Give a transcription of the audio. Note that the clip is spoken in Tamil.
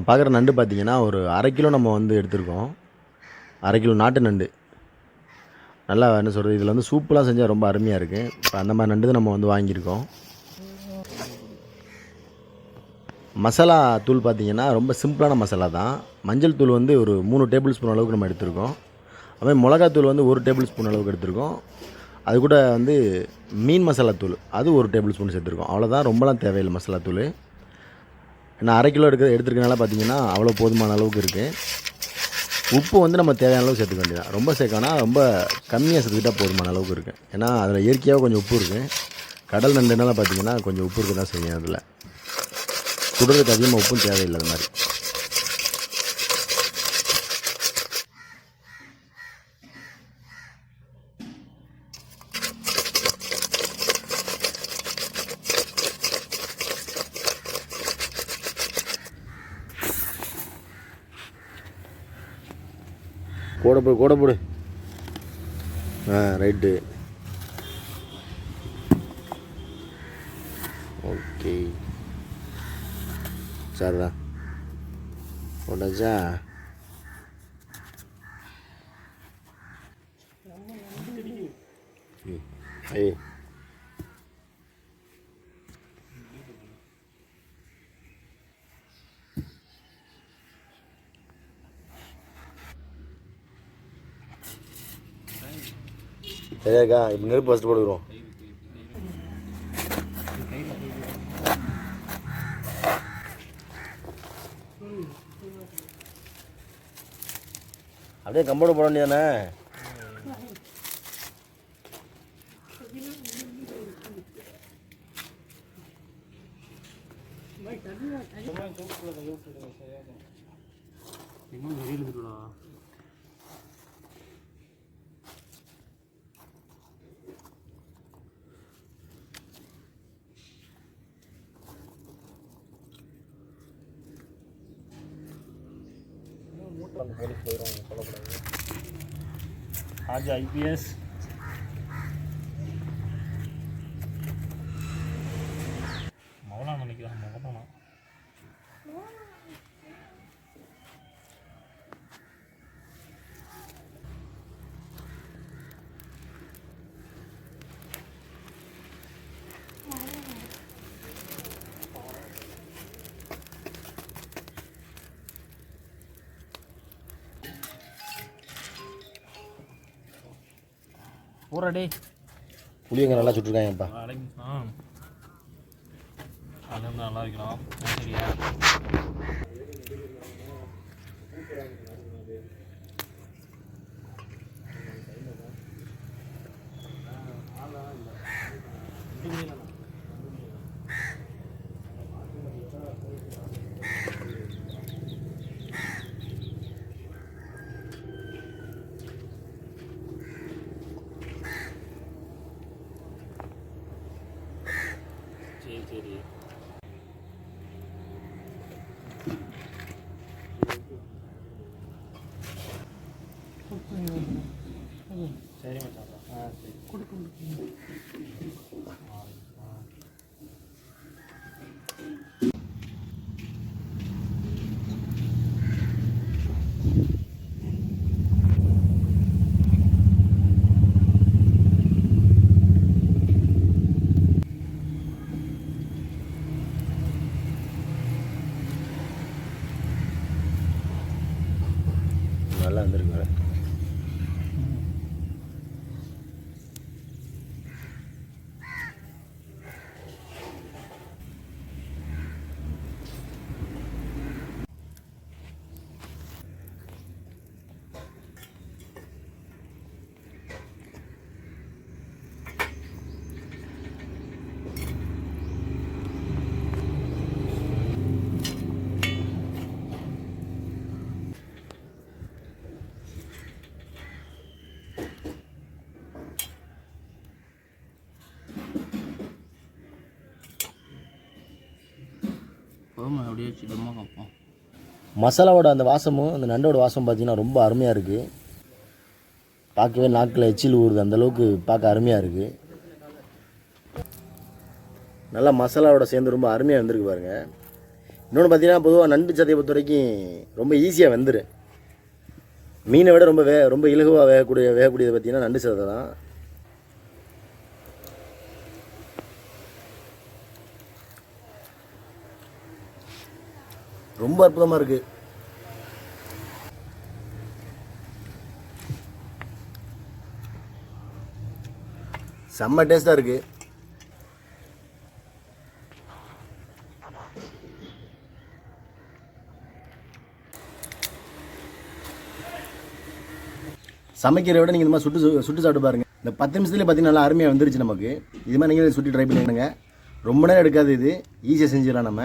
பார்க்குற நண்டு பார்த்திங்கன்னா ஒரு 1/2 கிலோ நம்ம வந்து எடுத்திருக்கோம். 1/2 கிலோ நாட்டு நண்டு. நல்லா என்ன சொல்கிறது, இதில் வந்து சூப்பெலாம் செஞ்சால் ரொம்ப அருமையாக இருக்குது. இப்போ அந்த மாதிரி நண்டு தான் நம்ம வந்து வாங்கியிருக்கோம். மசாலா தூள் பார்த்திங்கன்னா ரொம்ப சிம்பிளான மசாலா தான். மஞ்சள் தூள் வந்து ஒரு 3 டேபிள் ஸ்பூன் அளவுக்கு நம்ம எடுத்திருக்கோம். அதுமாதிரி மிளகாத்தூள் வந்து 1 டேபிள் ஸ்பூன் அளவுக்கு எடுத்திருக்கோம். அது கூட வந்து மீன் மசாலா தூள் அது 1 டேபிள் ஸ்பூன் சேர்த்துருக்கோம். அவ்வளோதான், ரொம்பலாம் தேவையில்லை மசாலா தூள். நான் 1/2 கிலோ எடுத்துருக்கனால பார்த்திங்கன்னா அவ்வளோ போதுமான அளவுக்கு இருக்குது. உப்பு வந்து நம்ம தேவையான அளவு சேர்த்துக்க வேண்டியதான். ரொம்ப சேர்க்கனா ரொம்ப கம்மியாக சேர்த்துக்கிட்டால் போதுமான அளவுக்கு இருக்குது. ஏன்னா அதில் இயற்கையாக கொஞ்சம் உப்பு இருக்குது. கடல் நண்டுனால பார்த்திங்கன்னா கொஞ்சம் உப்பு இருக்க தான் செய்யும். அதில் சுடுறதுக்கு அதிகமாக உப்பும் தேவையில்லை. அது மாதிரி கூட போடு. ரைட்டு. ஓகே, சரிதான். போட்டாச்சா? ஐய், சரியாக்கா. இப்போ நெருப்பு ஃபஸ்ட்டு போட்டுக்கிறோம். அப்படியே கம்போட போட வேண்டியதானே? போலீஸ் போயிடும், சொல்லக்கூடாது. आज IPS மௌலா நினைக்கிறான். மகப்பனா பூரா டே புளியங்க நல்லா சுட்டுருக்காங்கப்பா. அது நல்லா இருக்கலாம். சரியா சரி. சரி மச்சான். சரி கொடுக்க. நல்லா இருந்திருக்கு. அப்படியே சின்னமாக பார்ப்போம். மசாலாவோட அந்த வாசமும் அந்த நண்டோட வாசம் பார்த்திங்கன்னா ரொம்ப அருமையாக இருக்குது. பார்க்கவே நாக்கில் எச்சில் ஊறுது, அந்தளவுக்கு பார்க்க அருமையாக இருக்குது. நல்லா மசாலாவோட சேர்ந்து ரொம்ப அருமையாக வந்திருக்கு பாருங்கள். இன்னொன்று பார்த்தீங்கன்னா பொதுவாக நண்டு சதையை பொறுத்த வரைக்கும் ரொம்ப ஈஸியாக வெந்துடும். மீனை விட ரொம்ப இலகுவாக வேகக்கூடியது பார்த்தீங்கன்னா நண்டு சதை தான். ரொம்ப அற்புதமாக இருக்குது. செம்ம டேஸ்ட்டாக இருக்குது. சமைக்கிறத விட நீங்கள் இந்த மாதிரி சுட்டு சாப்பிட்டு பாருங்கள். இந்த 10 நிமிஷத்துலேயே பார்த்தீங்கன்னா நல்லா அருமையாக வந்துருச்சு நமக்கு. இது மாதிரி நீங்களே சுட்டி ட்ரை பண்ணிடுங்க. ரொம்ப நேரம் எடுக்காது, இது ஈஸியாக செஞ்சிடலாம் நம்ம.